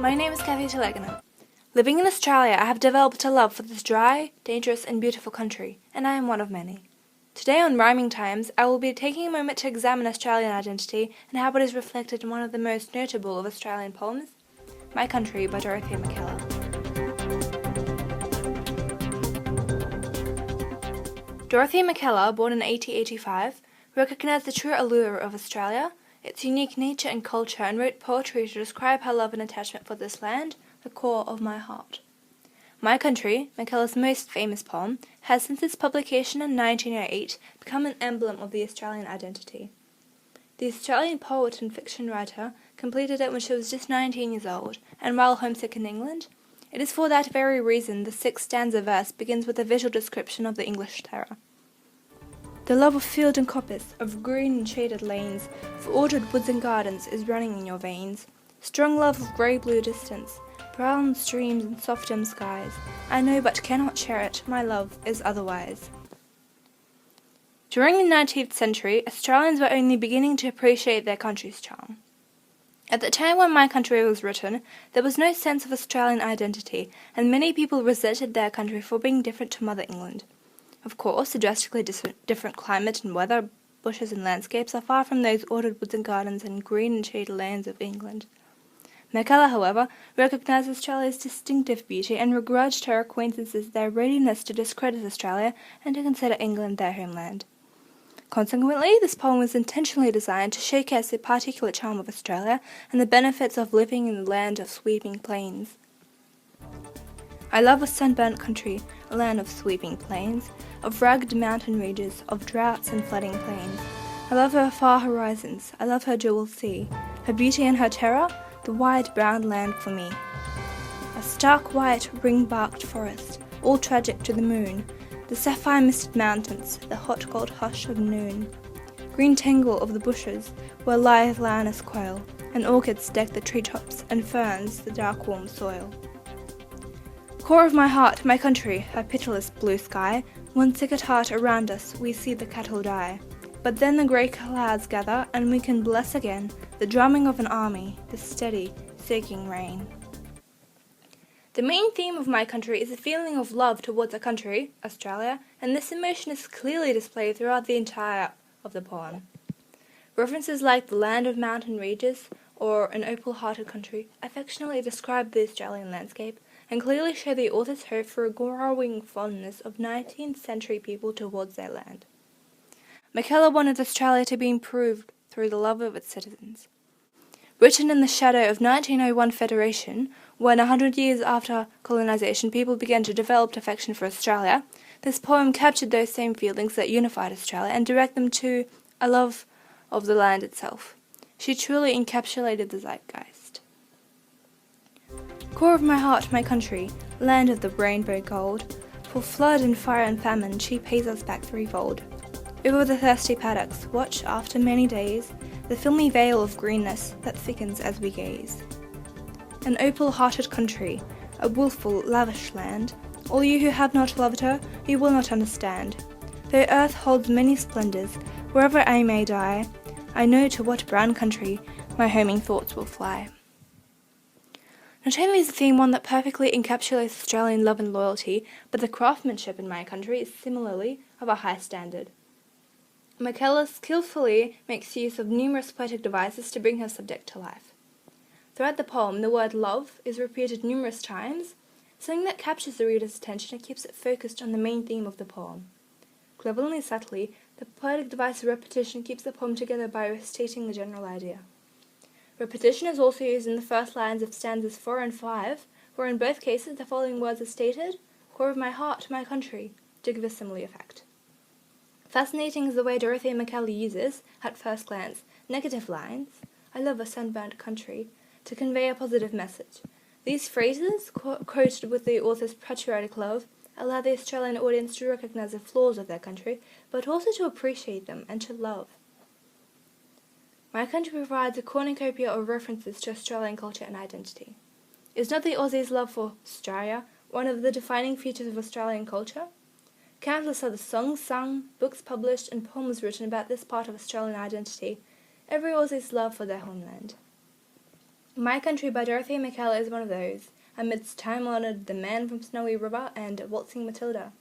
My name is Kathy Teleganan. Living in Australia, I have developed a love for this dry, dangerous and beautiful country, and I am one of many. Today on Rhyming Times, I will be taking a moment to examine Australian identity and how it is reflected in one of the most notable of Australian poems, My Country by Dorothea Mackellar. Dorothea Mackellar, born in 1885, recognised the true allure of Australia, its unique nature and culture, and wrote poetry to describe her love and attachment for this land, the core of my heart. My Country, Mackellar's most famous poem, has since its publication in 1908 become an emblem of the Australian identity. The Australian poet and fiction writer completed it when she was just 19 years old, and while homesick in England, it is for that very reason the sixth stanza verse begins with a visual description of the English terror. The love of field and coppice, of green and shaded lanes, of ordered woods and gardens is running in your veins. Strong love of grey-blue distance, brown streams and soft dim skies. I know but cannot share it, my love is otherwise. During the 19th century, Australians were only beginning to appreciate their country's charm. At the time when My Country was written, there was no sense of Australian identity, and many people resented their country for being different to Mother England. Of course, a drastically different climate and weather, bushes and landscapes are far from those ordered woods and gardens and green and shaded lands of England. Mackellar, however, recognised Australia's distinctive beauty and begrudged her acquaintances their readiness to discredit Australia and to consider England their homeland. Consequently, this poem was intentionally designed to showcase the particular charm of Australia and the benefits of living in the land of sweeping plains. I love a sunburnt country, a land of sweeping plains, of rugged mountain ranges, of droughts and flooding plains. I love her far horizons, I love her jewel sea, her beauty and her terror, the wide brown land for me. A stark white ring-barked forest, all tragic to the moon, the sapphire-misted mountains, the hot gold hush of noon. Green tangle of the bushes, where lithe lioness quail, and orchids deck the treetops, and ferns the dark warm soil. Core of my heart, my country, her pitiless blue sky, one sick at heart around us, we see the cattle die. But then the grey clouds gather, and we can bless again the drumming of an army, the steady, sinking rain. The main theme of My Country is a feeling of love towards a country, Australia, and this emotion is clearly displayed throughout the entire of the poem. References like the land of mountain ranges or an opal-hearted country affectionately describe the Australian landscape and clearly show the author's hope for a growing fondness of 19th century people towards their land. Mackellar wanted Australia to be improved through the love of its citizens. Written in the shadow of 1901 Federation, when 100 years after colonisation people began to develop affection for Australia, this poem captured those same feelings that unified Australia and directed them to a love of the land itself. She truly encapsulated the zeitgeist. Core of my heart, my country, land of the rainbow gold, for flood and fire and famine she pays us back threefold. Over the thirsty paddocks, watch after many days the filmy veil of greenness that thickens as we gaze. An opal-hearted country, a wilful, lavish land, all you who have not loved her, you will not understand. Though earth holds many splendours, wherever I may die, I know to what brown country my homing thoughts will fly. Not only is the theme one that perfectly encapsulates Australian love and loyalty, but the craftsmanship in My Country is similarly of a high standard. Mackellar skillfully makes use of numerous poetic devices to bring her subject to life. Throughout the poem, the word love is repeated numerous times, something that captures the reader's attention and keeps it focused on the main theme of the poem. Cleverly and subtly, the poetic device of repetition keeps the poem together by restating the general idea. Repetition is also used in the first lines of stanzas 4 and 5, where in both cases the following words are stated, core of my heart, my country, to give a similar effect. Fascinating is the way Dorothea Mackellar uses, at first glance, negative lines, I love a sunburnt country, to convey a positive message. These phrases, quoted with the author's patriotic love, allow the Australian audience to recognise the flaws of their country, but also to appreciate them and to love. My Country provides a cornucopia of references to Australian culture and identity. Is not the Aussies' love for Australia one of the defining features of Australian culture? Countless are the songs sung, books published, and poems written about this part of Australian identity, every Aussie's love for their homeland. My Country by Dorothea Mackellar is one of those, amidst time-honoured The Man from Snowy River and Waltzing Matilda.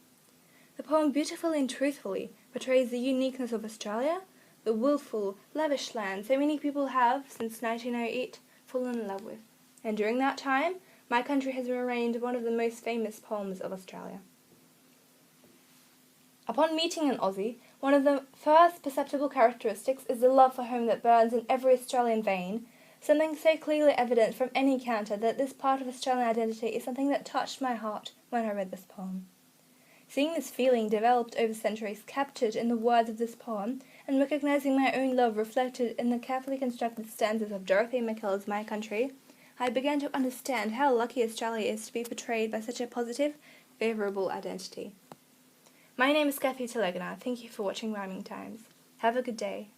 The poem beautifully and truthfully portrays the uniqueness of Australia, the willful, lavish land so many people have, since 1908, fallen in love with. And during that time, My Country has remained one of the most famous poems of Australia. Upon meeting an Aussie, one of the first perceptible characteristics is the love for home that burns in every Australian vein, something so clearly evident from any counter that this part of Australian identity is something that touched my heart when I read this poem. Seeing this feeling developed over centuries captured in the words of this poem, and recognizing my own love reflected in the carefully constructed stanzas of Dorothea Mackellar's My Country, I began to understand how lucky Australia is to be portrayed by such a positive, favourable identity. My name is Kathy Telegana. Thank you for watching Rhyming Times. Have a good day.